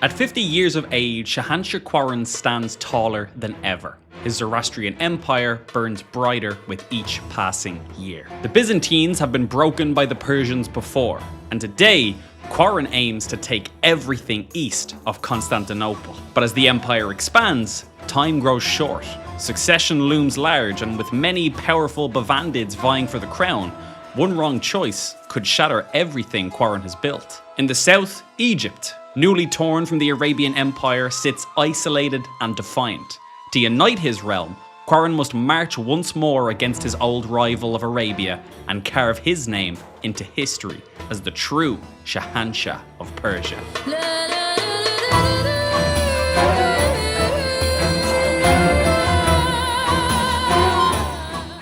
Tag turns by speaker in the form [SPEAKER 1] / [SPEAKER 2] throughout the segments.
[SPEAKER 1] At 50 years of age, Shahanshah Qarin stands taller than ever. His Zoroastrian empire burns brighter with each passing year. The Byzantines have been broken by the Persians before, and today, Qarin aims to take everything east of Constantinople. But as the empire expands, time grows short. Succession looms large, and with many powerful Byzantines vying for the crown, one wrong choice could shatter everything Qarin has built. In the south, Egypt, newly torn from the Arabian Empire, sits isolated and defiant. To unite his realm, Qarin must march once more against his old rival of Arabia and carve his name into history as the true Shahanshah of Persia.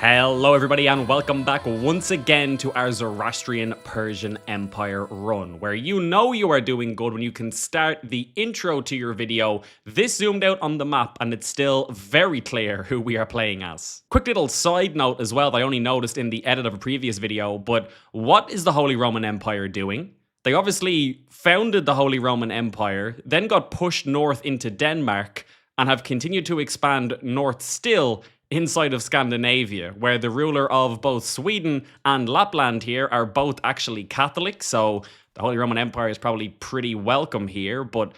[SPEAKER 1] Hello everybody and welcome back once again to our Zoroastrian Persian Empire run, where you know you are doing good when you can start the intro to your video this zoomed out on the map and it's still very clear who we are playing as. Quick little side note as well that I only noticed in the edit of a previous video, but what is the Holy Roman Empire doing? They obviously founded the Holy Roman Empire, then got pushed north into Denmark, and have continued to expand north still inside of Scandinavia, where the ruler of both Sweden and Lapland here are both actually Catholic, so the Holy Roman Empire is probably pretty welcome here, but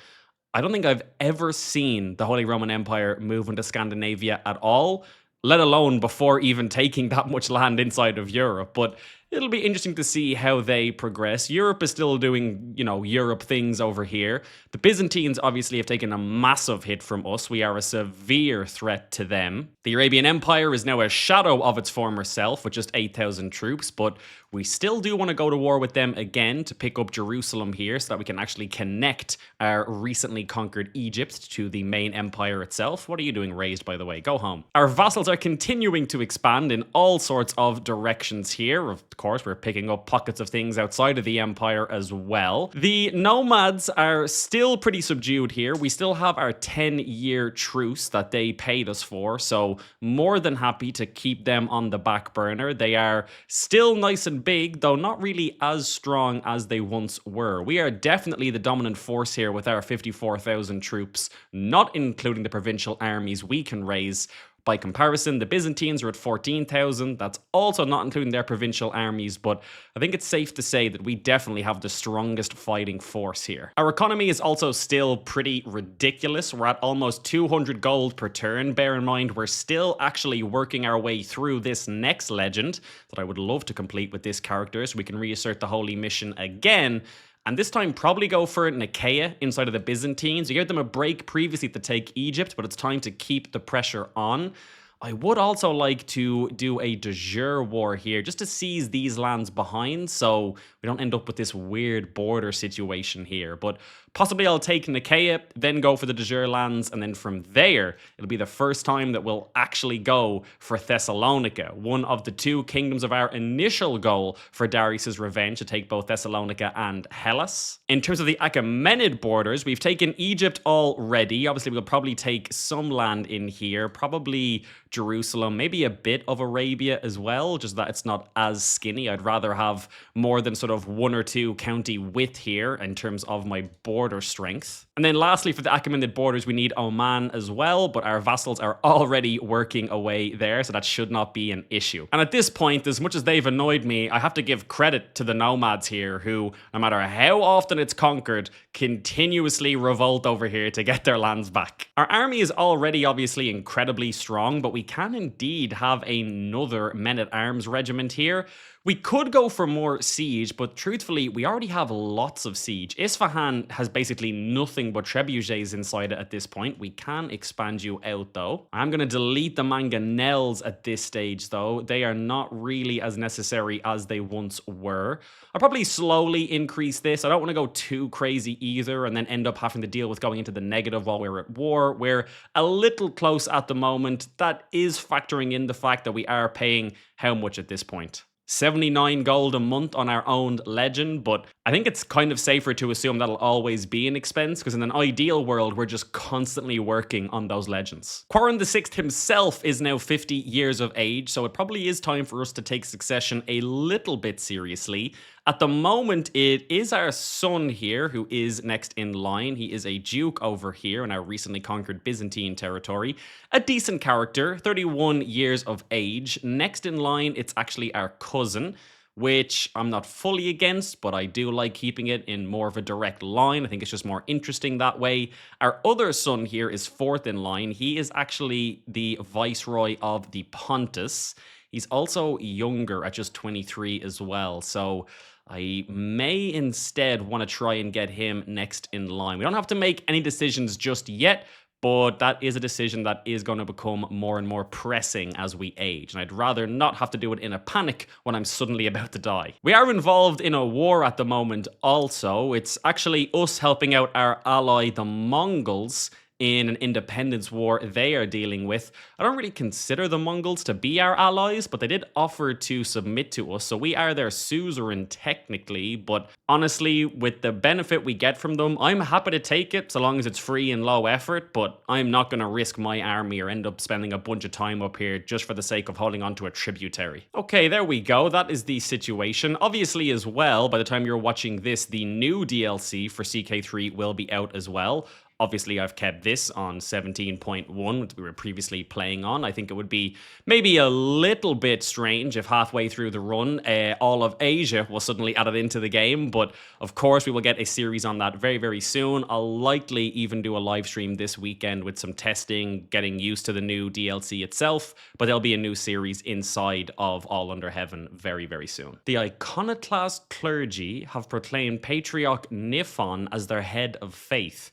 [SPEAKER 1] I don't think I've ever seen the Holy Roman Empire move into Scandinavia at all, let alone before even taking that much land inside of Europe. But it'll be interesting to see how they progress. Europe is still doing, Europe things over here. The Byzantines obviously have taken a massive hit from us. We are a severe threat to them. The Arabian Empire is now a shadow of its former self with just 8,000 troops, but we still do want to go to war with them again to pick up Jerusalem here so that we can actually connect our recently conquered Egypt to the main empire itself. What are you doing raised, by the way? Go home. Our vassals are continuing to expand in all sorts of directions here. Of course, we're picking up pockets of things outside of the empire as well. The nomads are still pretty subdued here. We still have our 10-year truce that they paid us for, so more than happy to keep them on the back burner. They are still nice and big, though not really as strong as they once were. We are definitely the dominant force here with our 54,000 troops, not including the provincial armies we can raise. By comparison, the Byzantines are at 14,000. That's also not including their provincial armies, but I think it's safe to say that we definitely have the strongest fighting force here. Our economy is also still pretty ridiculous. We're at almost 200 gold per turn. Bear in mind, we're still actually working our way through this next legend that I would love to complete with this character so we can reassert the Holy Mission again. And this time probably go for Nicaea inside of the Byzantines. We gave them a break previously to take Egypt, but it's time to keep the pressure on. I would also like to do a de jure war here just to seize these lands behind so we don't end up with this weird border situation here. But possibly I'll take Nicaea, then go for the de jure lands, and then from there, it'll be the first time that we'll actually go for Thessalonica, one of the two kingdoms of our initial goal for Darius's revenge, to take both Thessalonica and Hellas. In terms of the Achaemenid borders, we've taken Egypt already. Obviously, we'll probably take some land in here, probably Jerusalem, maybe a bit of Arabia as well, just that it's not as skinny. I'd rather have more than sort of one or two county width here in terms of my border strength. And then lastly, for the Achaemenid borders, we need Oman as well, but our vassals are already working away there, so that should not be an issue. And at this point, as much as they've annoyed me, I have to give credit to the nomads here who, no matter how often it's conquered, continuously revolt over here to get their lands back. Our army is already obviously incredibly strong, but we can indeed have another men-at-arms regiment here. We could go for more siege, but truthfully, we already have lots of siege. Isfahan has basically nothing but trebuchets inside it at this point. We can expand you out, though. I'm going to delete the mangonels at this stage, though. They are not really as necessary as they once were. I'll probably slowly increase this. I don't want to go too crazy either and then end up having to deal with going into the negative while we're at war. We're a little close at the moment. That is factoring in the fact that we are paying how much at this point? 79 gold a month on our owned legend, but I think it's kind of safer to assume that'll always be an expense, because in an ideal world, we're just constantly working on those legends. Qarin VI himself is now 50 years of age, so it probably is time for us to take succession a little bit seriously. At the moment, it is our son here who is next in line. He is a duke over here in our recently conquered Byzantine territory. A decent character, 31 years of age. Next in line, it's actually our cousin, which I'm not fully against, but I do like keeping it in more of a direct line. I think it's just more interesting that way. Our other son here is fourth in line. He is actually the viceroy of the Pontus. He's also younger at just 23 as well, so I may instead want to try and get him next in line. We don't have to make any decisions just yet, but that is a decision that is going to become more and more pressing as we age, and I'd rather not have to do it in a panic when I'm suddenly about to die. We are involved in a war at the moment also. It's actually us helping out our ally, the Mongols, in an independence war they are dealing with. I don't really consider the Mongols to be our allies, but they did offer to submit to us, so we are their suzerain technically, but honestly, with the benefit we get from them, I'm happy to take it so long as it's free and low effort, but I'm not going to risk my army or end up spending a bunch of time up here just for the sake of holding on to a tributary. Okay, there we go. That is the situation. Obviously as well, by the time you're watching this, the new DLC for CK3 will be out as well. Obviously, I've kept this on 17.1, which we were previously playing on. I think it would be maybe a little bit strange if halfway through the run, all of Asia was suddenly added into the game. But of course, we will get a series on that very, very soon. I'll likely even do a live stream this weekend with some testing, getting used to the new DLC itself. But there'll be a new series inside of All Under Heaven very, very soon. The iconoclast clergy have proclaimed Patriarch Niphon as their head of faith.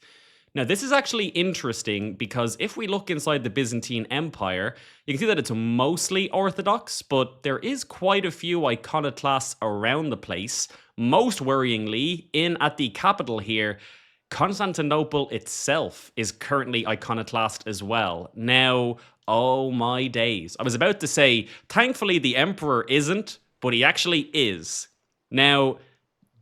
[SPEAKER 1] Now, this is actually interesting because if we look inside the Byzantine Empire, you can see that it's mostly Orthodox, but there is quite a few iconoclasts around the place. Most worryingly, at the capital here, Constantinople itself is currently iconoclast as well. Now, oh my days. I was about to say, thankfully the emperor isn't, but he actually is. Now,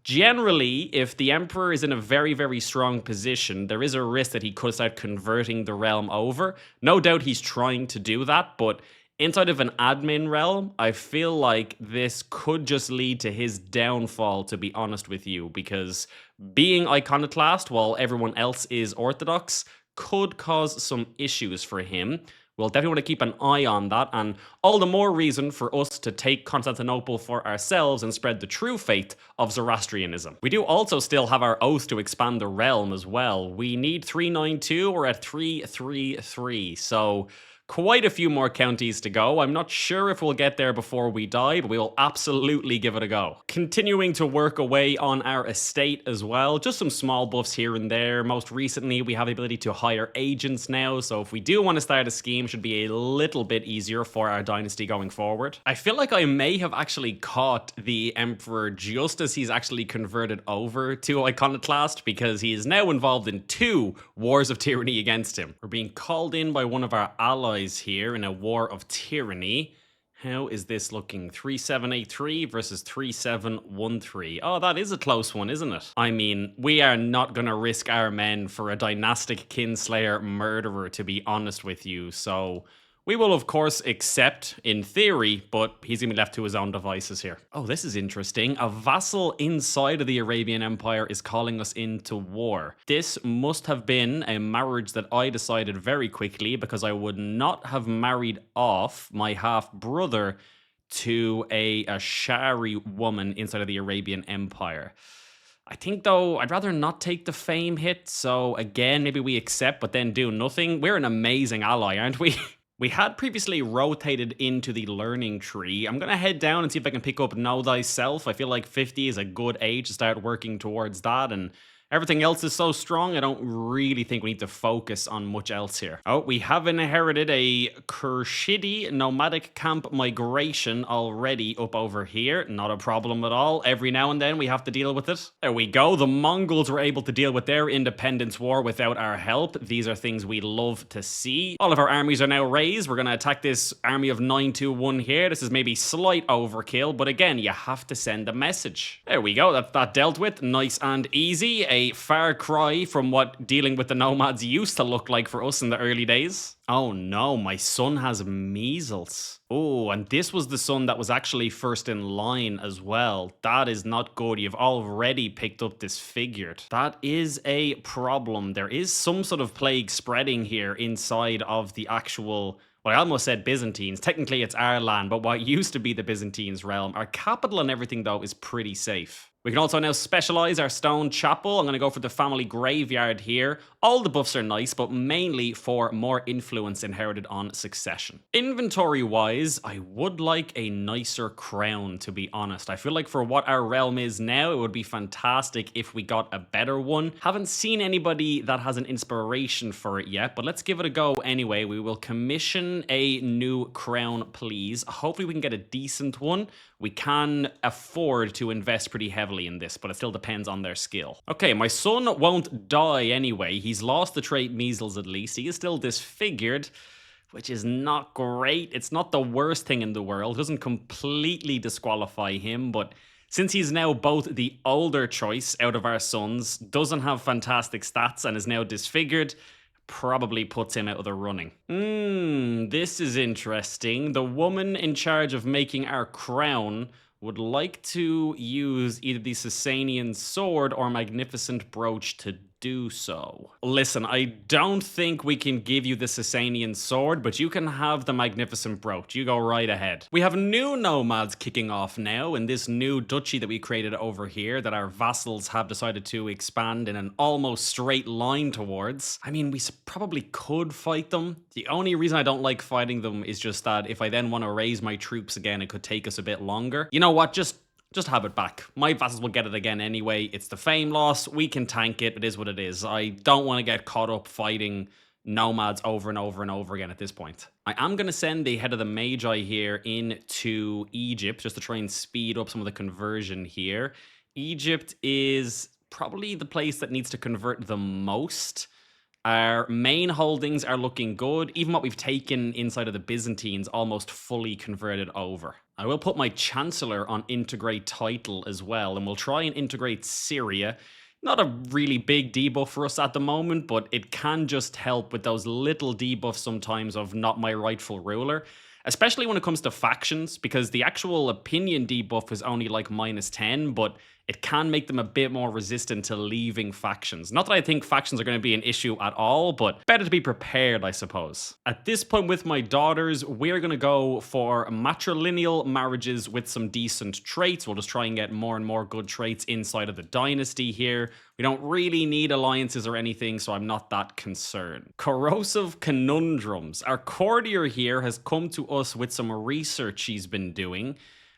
[SPEAKER 1] generally, if the emperor is in a very, very strong position, there is a risk that he could start converting the realm over. No doubt he's trying to do that, but inside of an admin realm, I feel like this could just lead to his downfall, to be honest with you, because being iconoclast while everyone else is orthodox could cause some issues for him. We'll definitely want to keep an eye on that, and all the more reason for us to take Constantinople for ourselves and spread the true faith of Zoroastrianism. We do also still have our oath to expand the realm as well. We need 392, we're at 333, so quite a few more counties to go. I'm not sure if we'll get there before we die, but we will absolutely give it a go. Continuing to work away on our estate as well. Just some small buffs here and there. Most recently, we have the ability to hire agents now, so if we do want to start a scheme, it should be a little bit easier for our dynasty going forward. I feel like I may have actually caught the emperor just as he's actually converted over to iconoclast, because he is now involved in 2 wars of tyranny against him. We're being called in by one of our allies here in a war of tyranny. How is this looking? 3783 versus 3713. Oh, that is a close one, isn't it? I mean, we are not going to risk our men for a dynastic kinslayer murderer, to be honest with you. So we will, of course, accept in theory, but he's going to be left to his own devices here. Oh, this is interesting. A vassal inside of the Arabian Empire is calling us into war. This must have been a marriage that I decided very quickly, because I would not have married off my half-brother to a Shari woman inside of the Arabian Empire. I think, though, I'd rather not take the fame hit, so again, maybe we accept but then do nothing. We're an amazing ally, aren't we? We had previously rotated into the learning tree. I'm going to head down and see if I can pick up Know Thyself. I feel like 50 is a good age to start working towards that, and everything else is so strong, I don't really think we need to focus on much else here. Oh, we have inherited a Kurshidi nomadic camp migration already up over here. Not a problem at all. Every now and then we have to deal with it. There we go. The Mongols were able to deal with their independence war without our help. These are things we love to see. All of our armies are now raised. We're going to attack this army of 921 here. This is maybe slight overkill, but again, you have to send a message. There we go. That dealt with. Nice and easy. a far cry from what dealing with the nomads used to look like for us in the early days. Oh no, my son has measles. Oh, and this was the son that was actually first in line as well. That is not good. You've already picked up disfigured. That is a problem. There is some sort of plague spreading here inside of the actual... Well, I almost said Byzantines. Technically, it's our land, but what used to be the Byzantines realm. Our capital and everything, though, is pretty safe. We can also now specialize our stone chapel. I'm going to go for the family graveyard here. All the buffs are nice, but mainly for more influence inherited on succession. Inventory-wise, I would like a nicer crown, to be honest. I feel like for what our realm is now, it would be fantastic if we got a better one. Haven't seen anybody that has an inspiration for it yet, but let's give it a go anyway. We will commission a new crown, please. Hopefully we can get a decent one. We can afford to invest pretty heavily in this, but it still depends on their skill. Okay, my son won't die anyway. He's lost the trait measles at least. He is still disfigured, which is not great. It's not the worst thing in the world. It doesn't completely disqualify him, but since he's now both the older choice out of our sons, doesn't have fantastic stats, and is now disfigured, probably puts him out of the running. This is interesting. The woman in charge of making our crown would like to use either the Sasanian sword or magnificent brooch to do so. Listen, I don't think we can give you the Sasanian sword, but you can have the magnificent brooch. You go right ahead. We have new nomads kicking off now in this new duchy that we created over here that our vassals have decided to expand in an almost straight line towards. I mean, we probably could fight them. The only reason I don't like fighting them is just that if I then want to raise my troops again, it could take us a bit longer. You know what? Just have it back. My vassals will get it again anyway. It's the fame loss. We can tank it. It is what it is. I don't want to get caught up fighting nomads over and over and over again at this point. I am going to send the head of the Magi here into Egypt just to try and speed up some of the conversion here. Egypt is probably the place that needs to convert the most. Our main holdings are looking good. Even what we've taken inside of the Byzantines almost fully converted over. I will put my Chancellor on integrate title as well, and we'll try and integrate Syria. Not a really big debuff for us at the moment, but it can just help with those little debuffs sometimes of not my rightful ruler. Especially when it comes to factions, because the actual opinion debuff is only like -10, but it can make them a bit more resistant to leaving factions. Not that I think factions are going to be an issue at all, but better to be prepared, I suppose. At this point with my daughters, we're going to go for matrilineal marriages with some decent traits. We'll just try and get more and more good traits inside of the dynasty here. We don't really need alliances or anything, so I'm not that concerned. Corrosive conundrums. Our courtier here has come to us with some research she's been doing.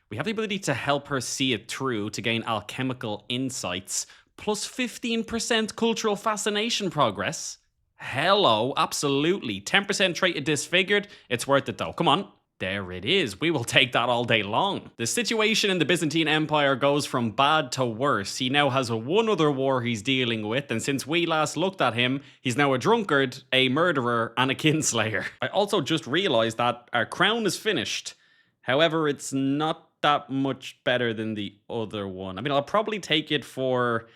[SPEAKER 1] We have the ability to help her see it through to gain alchemical insights, plus 15% cultural fascination progress. Hello, absolutely. 10% trait of disfigured. It's worth it though. Come on. There it is. We will take that all day long. The situation in the Byzantine Empire goes from bad to worse. He now has one other war he's dealing with, and since we last looked at him, he's now a drunkard, a murderer, and a kinslayer. I also just realized that our crown is finished. However, it's not that much better than the other one. I mean, I'll probably take it for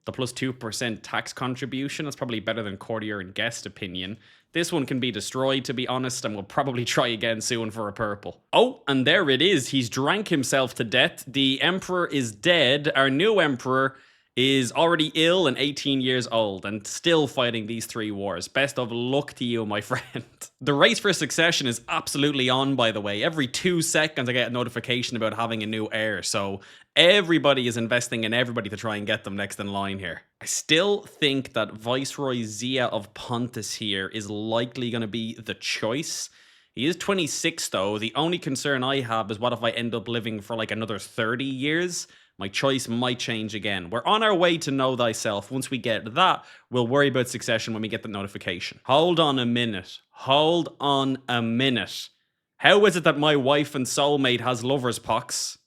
[SPEAKER 1] the plus 2% tax contribution. That's probably better than courtier and guest opinion. This one can be destroyed, to be honest, and we'll probably try again soon for a purple. Oh, and there it is. He's drank himself to death. The emperor is dead. Our new emperor is already ill and 18 years old and still fighting these 3 wars. Best of luck to you, my friend. The race for succession is absolutely on, by the way. Every 2 seconds I get a notification about having a new heir, so everybody is investing in everybody to try and get them next in line here. I still think that Viceroy Zia of Pontus here is likely going to be the choice. He is 26 though. The only concern I have is what if I end up living for like another 30 years? My choice might change again. We're on our way to know thyself. Once we get that, we'll worry about succession when we get the notification. Hold on a minute. Hold on a minute. How is it that my wife and soulmate has lover's pox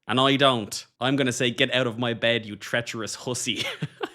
[SPEAKER 1] and I don't? I'm going to say, get out of my bed, you treacherous hussy.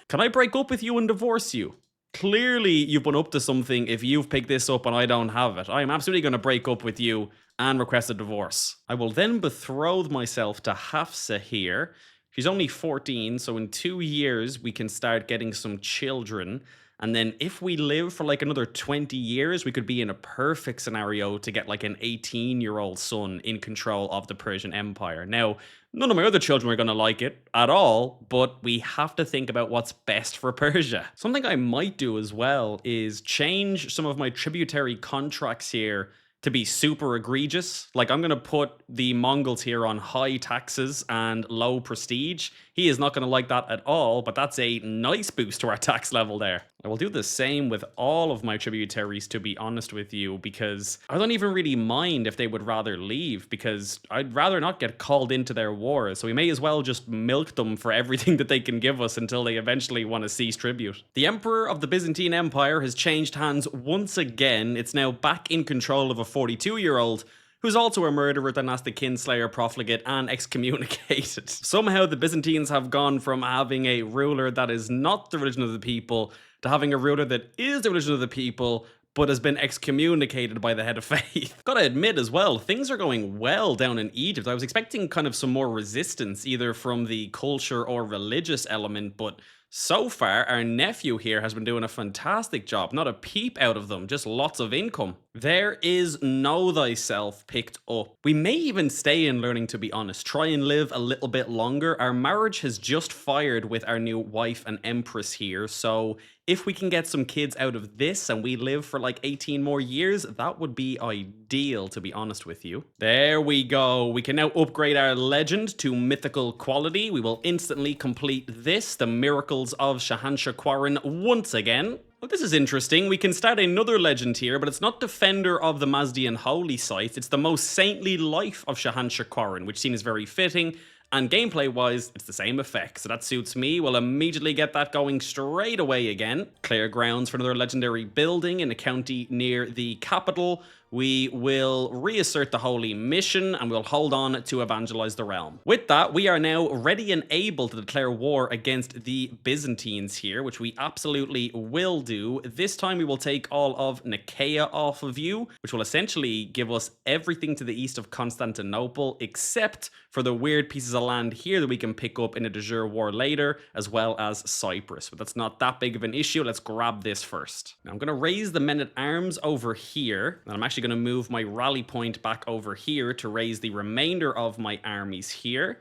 [SPEAKER 1] Can I break up with you and divorce you? Clearly, you've been up to something if you've picked this up and I don't have it. I am absolutely going to break up with you and request a divorce. I will then betroth myself to Hafsa here. She's only 14, so in 2 years, we can start getting some children. And then if we live for like another 20 years, we could be in a perfect scenario to get like an 18-year-old son in control of the Persian Empire. Now, none of my other children are going to like it at all, but we have to think about what's best for Persia. Something I might do as well is change some of my tributary contracts here to be super egregious. Like, I'm going to put the Mongols here on high taxes and low prestige. He is not going to like that at all, but that's a nice boost to our tax level there. I will do the same with all of my tributaries, to be honest with you, because I don't even really mind if they would rather leave, because I'd rather not get called into their wars, so we may as well just milk them for everything that they can give us until they eventually want to cease tribute. The Emperor of the Byzantine Empire has changed hands once again. It's now back in control of a 42-year-old who's also a murderer, dynastic kinslayer, profligate, and excommunicated. Somehow the Byzantines have gone from having a ruler that is not the religion of the people to having a ruler that is the religion of the people, but has been excommunicated by the head of faith. Gotta admit as well, things are going well down in Egypt. I was expecting kind of some more resistance, either from the culture or religious element, but so far, our nephew here has been doing a fantastic job. Not a peep out of them, just lots of income. There is Know Thyself picked up. We may even stay in learning, to be honest. Try and live a little bit longer. Our marriage has just fired with our new wife and empress here, so if we can get some kids out of this and we live for like 18 more years, that would be ideal, to be honest with you. There we go. We can now upgrade our legend to mythical quality. We will instantly complete this, the miracles of Shahanshah Qarin, once again. Well, this is interesting. We can start another legend here, but it's not Defender of the Mazdaean Holy Sites. It's the most saintly life of Shahanshah Qarin, which seems very fitting. And gameplay-wise, it's the same effect, so that suits me. We'll immediately get that going straight away again. Clear grounds for another legendary building in a county near the capital. We will reassert the holy mission, and we'll hold on to evangelize the realm. With that, we are now ready and able to declare war against the Byzantines here, which we absolutely will do. This time we will take all of Nicaea off of you, which will essentially give us everything to the east of Constantinople, except for the weird pieces of land here that we can pick up in a de jure war later, as well as Cyprus. But that's not that big of an issue. Let's grab this first. Now I'm going to raise the men-at-arms over here, and I'm actually going to move my rally point back over here to raise the remainder of my armies here.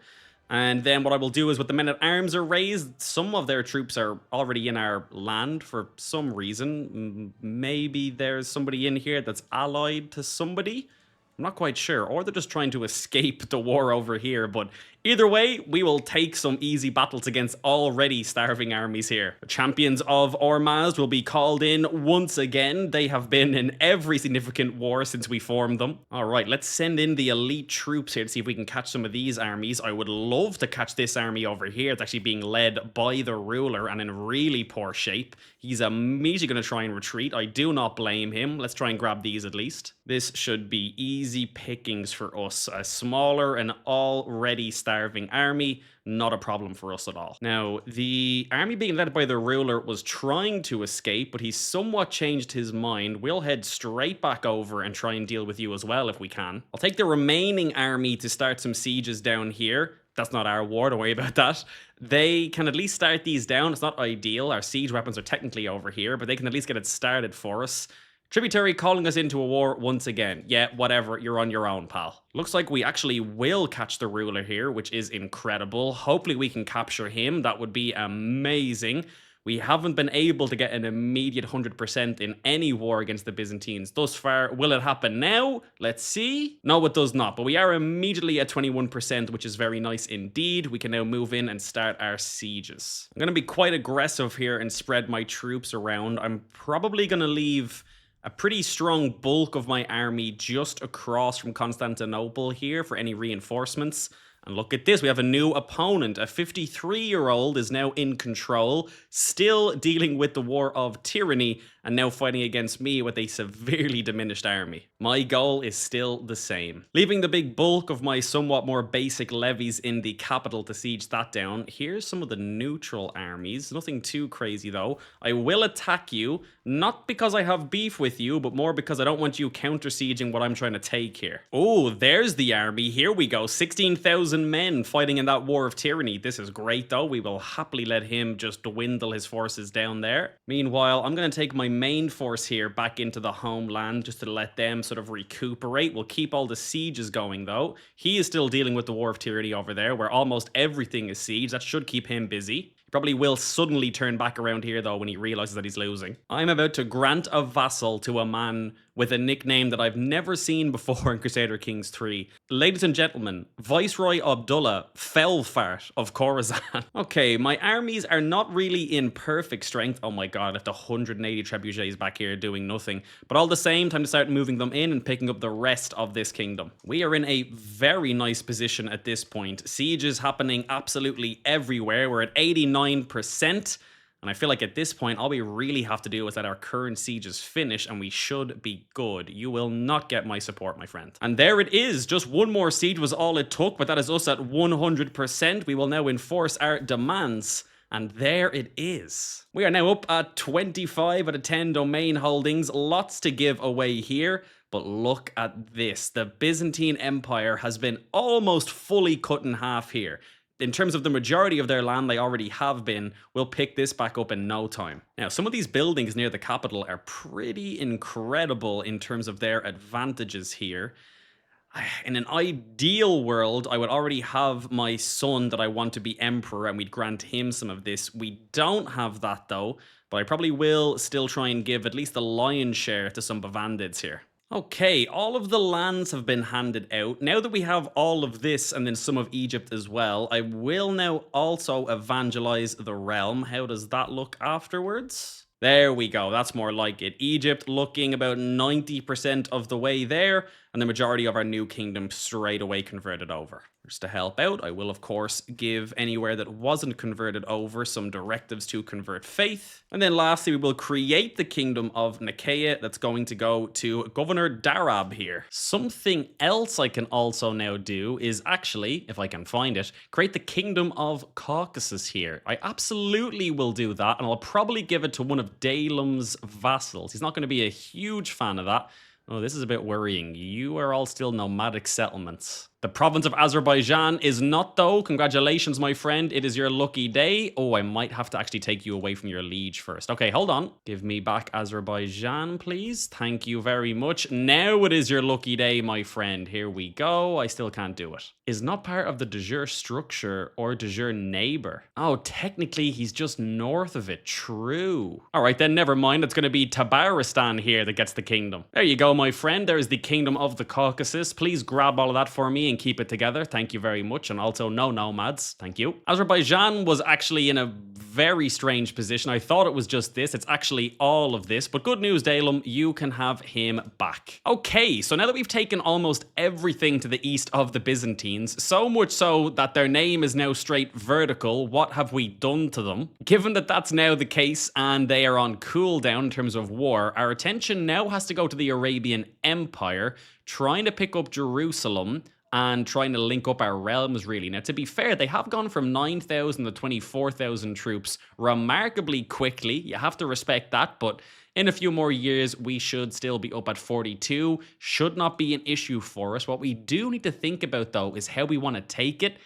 [SPEAKER 1] And then what I will do is, with the men-at-arms are raised, some of their troops are already in our land for some reason. Maybe there's somebody in here that's allied to somebody. I'm not quite sure, or they're just trying to escape the war over here, but either way, we will take some easy battles against already starving armies here. The champions of Ormazd will be called in once again. They have been in every significant war since we formed them. All right, let's send in the elite troops here to see if we can catch some of these armies. I would love to catch this army over here. It's actually being led by the ruler and in really poor shape. He's immediately going to try and retreat. I do not blame him. Let's try and grab these at least. This should be easy pickings for us. A smaller and already starving army, not a problem for us at all. Now, the army being led by the ruler was trying to escape, but he's somewhat changed his mind. We'll head straight back over and try and deal with you as well if we can. I'll take the remaining army to start some sieges down here. That's not our war, don't worry about that. They can at least start these down. It's not ideal. Our siege weapons are technically over here, but they can at least get it started for us. Tributary calling us into a war once again. Yeah, whatever, you're on your own, pal. Looks like we actually will catch the ruler here, which is incredible. Hopefully we can capture him. That would be amazing. We haven't been able to get an immediate 100% in any war against the Byzantines thus far. Will it happen now? Let's see. No, it does not, but we are immediately at 21%, which is very nice indeed. We can now move in and start our sieges. I'm going to be quite aggressive here and spread my troops around. I'm probably going to leave a pretty strong bulk of my army just across from Constantinople here for any reinforcements. And look at this, we have a new opponent. A 53-year-old is now in control, still dealing with the war of tyranny, and now fighting against me with a severely diminished army. My goal is still the same. Leaving the big bulk of my somewhat more basic levies in the capital to siege that down. Here's some of the neutral armies. Nothing too crazy though. I will attack you, not because I have beef with you, but more because I don't want you counter-sieging what I'm trying to take here. Oh, there's the army. Here we go. 16,000 1,000 men fighting in that war of tyranny. This is great though. We will happily let him just dwindle his forces down there. Meanwhile, I'm going to take my main force here back into the homeland just to let them sort of recuperate. We'll keep all the sieges going though. He is still dealing with the war of tyranny over there where almost everything is siege. That should keep him busy. Probably will suddenly turn back around here though when he realizes that he's losing. I'm about to grant a vassal to a man with a nickname that I've never seen before in Crusader Kings 3. Ladies and gentlemen, Viceroy Abdullah Felfart of Khorasan. Okay, my armies are not really in perfect strength. Oh my god, I left 180 trebuchets back here doing nothing. But all the same, time to start moving them in and picking up the rest of this kingdom. We are in a very nice position at this point. Sieges happening absolutely everywhere. We're at 89%. And I feel like at this point, all we really have to do is let our current sieges finish and we should be good. You will not get my support, my friend. And there it is. Just one more siege was all it took, but that is us at 100%. We will now enforce our demands. And there it is. We are now up at 25 out of 10 domain holdings. Lots to give away here. But look at this. The Byzantine Empire has been almost fully cut in half here. In terms of the majority of their land, they already have been. We'll pick this back up in no time. Now, some of these buildings near the capital are pretty incredible in terms of their advantages here. In an ideal world, I would already have my son that I want to be emperor and we'd grant him some of this. We don't have that though, but I probably will still try and give at least the lion's share to some Bavandids here. Okay, all of the lands have been handed out. Now that we have all of this and then some of Egypt as well, I will now also evangelize the realm. How does that look afterwards? There we go, that's more like it. Egypt looking about 90% of the way there, and the majority of our new kingdom straight away converted over. Just to help out, I will of course give anywhere that wasn't converted over some directives to convert faith. And then lastly, we will create the kingdom of Nicaea that's going to go to Governor Darab here. Something else I can also now do is actually, if I can find it, create the kingdom of Caucasus here. I absolutely will do that, and I'll probably give it to one of Dalem's vassals. He's not going to be a huge fan of that. Oh, this is a bit worrying. You are all still nomadic settlements. The province of Azerbaijan is not though. Congratulations, my friend. It is your lucky day. Oh, I might have to actually take you away from your liege first. Okay, hold on. Give me back Azerbaijan, please. Thank you very much. Now it is your lucky day, my friend. Here we go. I still can't do it. Is not part of the de jure structure or de jure neighbor. Oh, technically he's just north of it. True. All right, then never mind. It's going to be Tabaristan here that gets the kingdom. There you go, my friend. There is the kingdom of the Caucasus. Please grab all of that for me and keep it together. Thank you very much. And also no nomads. Thank you. Azerbaijan was actually in a very strange position. I thought it was just this. It's actually all of this. But good news, Dalem, you can have him back. Okay, so now that we've taken almost everything to the east of the Byzantines, so much so that their name is now straight vertical, what have we done to them? Given that that's now the case and they are on cooldown in terms of war, our attention now has to go to the Arabian Empire, trying to pick up Jerusalem and trying to link up our realms, really. Now, to be fair, they have gone from 9,000 to 24,000 troops remarkably quickly. You have to respect that, but in a few more years, we should still be up at 42. Should not be an issue for us. What we do need to think about, though, is how we want to take it.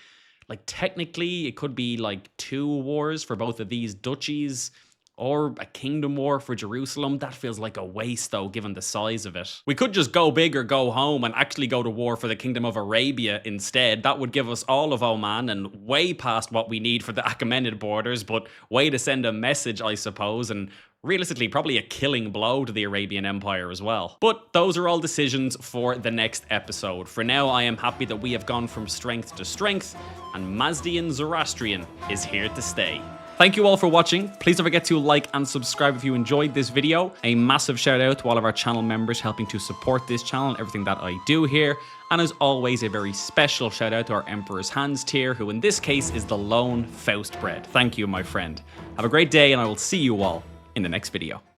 [SPEAKER 1] Like, technically, it could be like 2 wars for both of these duchies, or a kingdom war for Jerusalem. That feels like a waste though, given the size of it. We could just go big or go home and actually go to war for the kingdom of Arabia instead. That would give us all of Oman and way past what we need for the Achaemenid borders, but way to send a message, I suppose, and realistically probably a killing blow to the Arabian Empire as well. But those are all decisions for the next episode. For now, I am happy that we have gone from strength to strength, and Mazdian Zoroastrian is here to stay. Thank you all for watching. Please don't forget to like and subscribe if you enjoyed this video. A massive shout out to all of our channel members helping to support this channel and everything that I do here. And as always, a very special shout out to our Emperor's Hands tier, who in this case is the lone Faust bread. Thank you, my friend. Have a great day, and I will see you all in the next video.